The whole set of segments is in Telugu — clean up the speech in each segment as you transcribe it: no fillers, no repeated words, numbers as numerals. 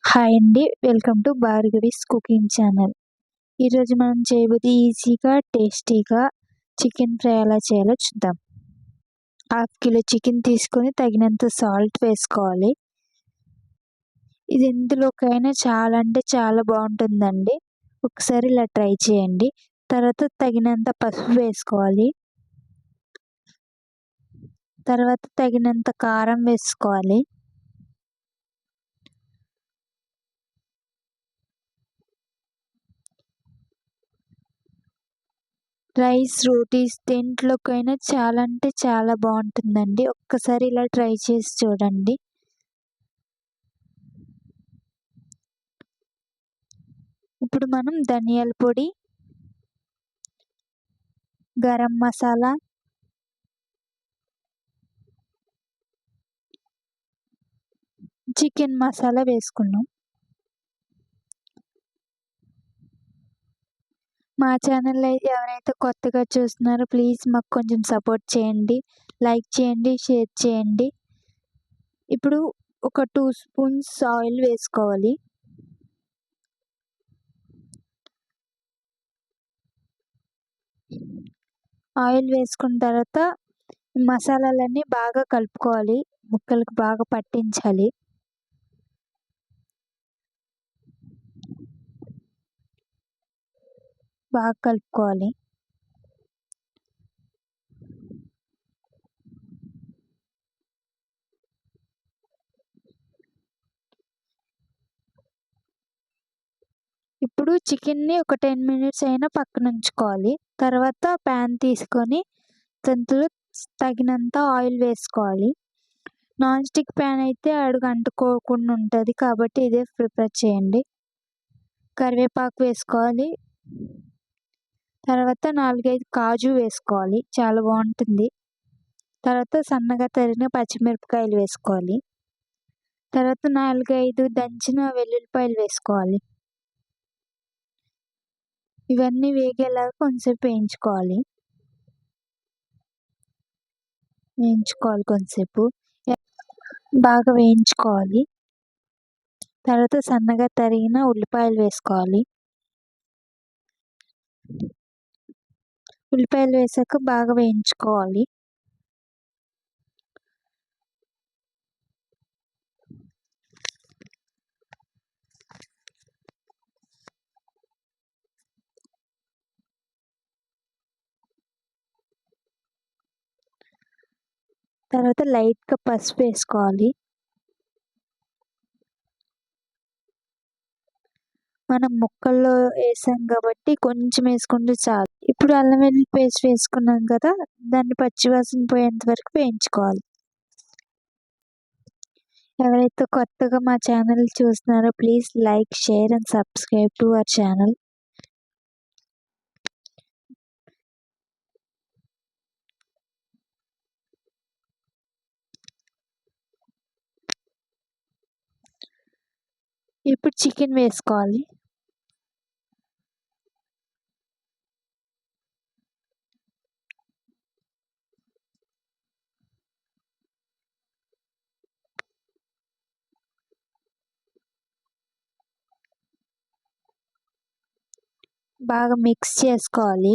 హాయ్ అండి. Welcome to Bhargavi's cooking channel. ఈరోజు మనం చేయబోయేది ఈజీగా, టేస్టీగా చికెన్ ఫ్రై ఎలా చేయాలో చూద్దాం. హాఫ్ కిలో చికెన్ తీసుకొని తగినంత సాల్ట్ వేసుకోవాలి. ఇది ఎందులోకైనా చాలా అంటే చాలా బాగుంటుందండి. ఒకసారి ఇలా ట్రై చేయండి. తర్వాత తగినంత పసుపు వేసుకోవాలి. తర్వాత తగినంత కారం వేసుకోవాలి. రైస్, రోటీస్ దేంట్లోకైనా చాలా అంటే చాలా బాగుంటుందండి. ఒక్కసారి ఇలా ట్రై చేసి చూడండి. ఇప్పుడు మనం ధనియాల పొడి, గరం మసాలా, చికెన్ మసాలా వేసుకున్నాం. మా ఛానల్ ఎవరైతే కొత్తగా చూస్తున్నారో ప్లీజ్ మాకు కొంచెం సపోర్ట్ చేయండి. లైక్ చేయండి, షేర్ చేయండి. ఇప్పుడు ఒక 2 స్పూన్స్ ఆయిల్ వేసుకోవాలి. ఆయిల్ వేసుకున్న తర్వాత మసాలాలన్నీ బాగా కలుపుకోవాలి. ముక్కలకు బాగా పట్టించాలి. బాగా కలుపుకోవాలి. ఇప్పుడు చికెన్ని ఒక 10 మినిట్స్ అయినా పక్కన ఉంచుకోవాలి. తర్వాత ప్యాన్ తీసుకొని దాంట్లో తగినంత ఆయిల్ వేసుకోవాలి. నాన్ స్టిక్ ప్యాన్ అయితే అడుగు అంటుకోకుండా ఉంటుంది కాబట్టి ఇదే ప్రిపేర్ చేయండి. కరివేపాకు వేసుకోవాలి. తర్వాత 4, 5 కాజు వేసుకోవాలి. చాలా బాగుంటుంది. తర్వాత సన్నగా తరిగిన పచ్చిమిరపకాయలు వేసుకోవాలి. తర్వాత 4, 5 దంచిన వెల్లుల్లిపాయలు వేసుకోవాలి. ఇవన్నీ వేగేలాగా కొంచెంసేపు వేయించుకోవాలి కొంచెంసేపు బాగా వేయించుకోవాలి. తర్వాత సన్నగా తరిగిన ఉల్లిపాయలు వేసుకోవాలి. ఉల్లిపాయలు వేసాక బాగా వేయించుకోవాలి. తర్వాత లైట్గా పసుపు వేసుకోవాలి. మనం ముక్కల్లో వేసాం కాబట్టి కొంచెం వేసుకుంటే చాలు. ఇప్పుడు అల్లం వెల్లుల్లి పేస్ట్ వేసుకున్నాం కదా, దాన్ని పచ్చివాసన పోయేంత వరకు వేయించుకోవాలి. ఎవరైతే కొత్తగా మా ఛానల్ చూస్తున్నారో please like, share and subscribe to our channel. ఇప్పుడు చికెన్ వేసుకోవాలి. బాగా మిక్స్ చేసుకోవాలి.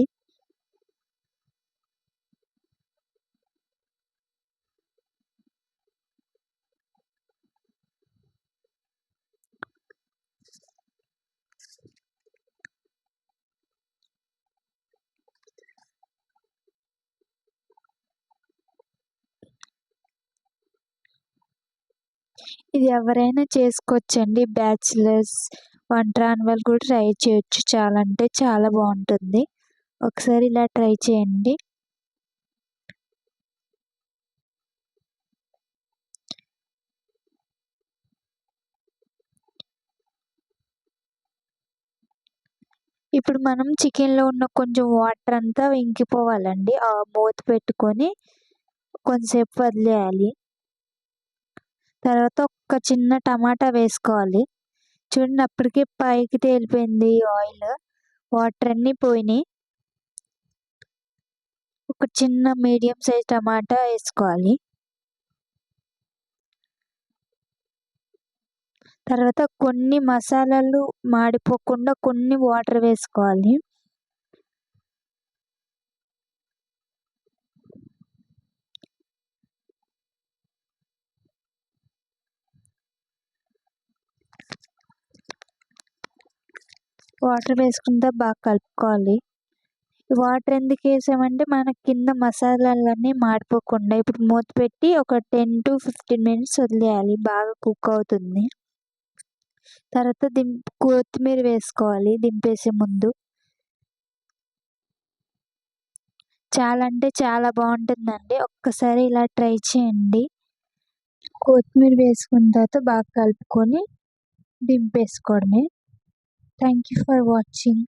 ఇది ఎవరైనా చేసుకోవచ్చండి. బ్యాచిలర్స్, వంట రాని వాళ్ళు కూడా ట్రై చేయొచ్చు. చాలా అంటే చాలా బాగుంటుంది. ఒకసారి ఇలా ట్రై చేయండి. ఇప్పుడు మనం చికెన్లో ఉన్న కొంచెం వాటర్ అంతా ఇంకిపోవాలండి. ఆ మూత పెట్టుకొని కొంచెంసేపు వదిలేయాలి. తర్వాత ఒక చిన్న టమాటా వేసుకోవాలి. చూడండి అప్పటికే పైకి తేలిపోయింది ఆయిల్, వాటర్ అన్నీ పోయినాయి. ఒక చిన్న మీడియం సైజ్ టమాటా వేసుకోవాలి. తర్వాత కొన్ని మసాలాలు మాడిపోకుండా కొన్ని వాటర్ వేసుకోవాలి. వాటర్ వేసుకుంటే బాగా కలుపుకోవాలి. వాటర్ ఎందుకు వేసామంటే మన కింద మసాలాలన్నీ మాడిపోకుండా. ఇప్పుడు మూత పెట్టి ఒక 10-15 మినిట్స్ వదిలేయాలి, బాగా కుక్ అవుతుంది. తర్వాత కొత్తిమీర వేసుకోవాలి దింపేసే ముందు. చాలా అంటే చాలా బాగుంటుందండి, ఒక్కసారి ఇలా ట్రై చేయండి. కొత్తిమీర వేసుకున్న తర్వాత బాగా కలుపుకొని దింపేసుకోవడమే. Thank you for watching.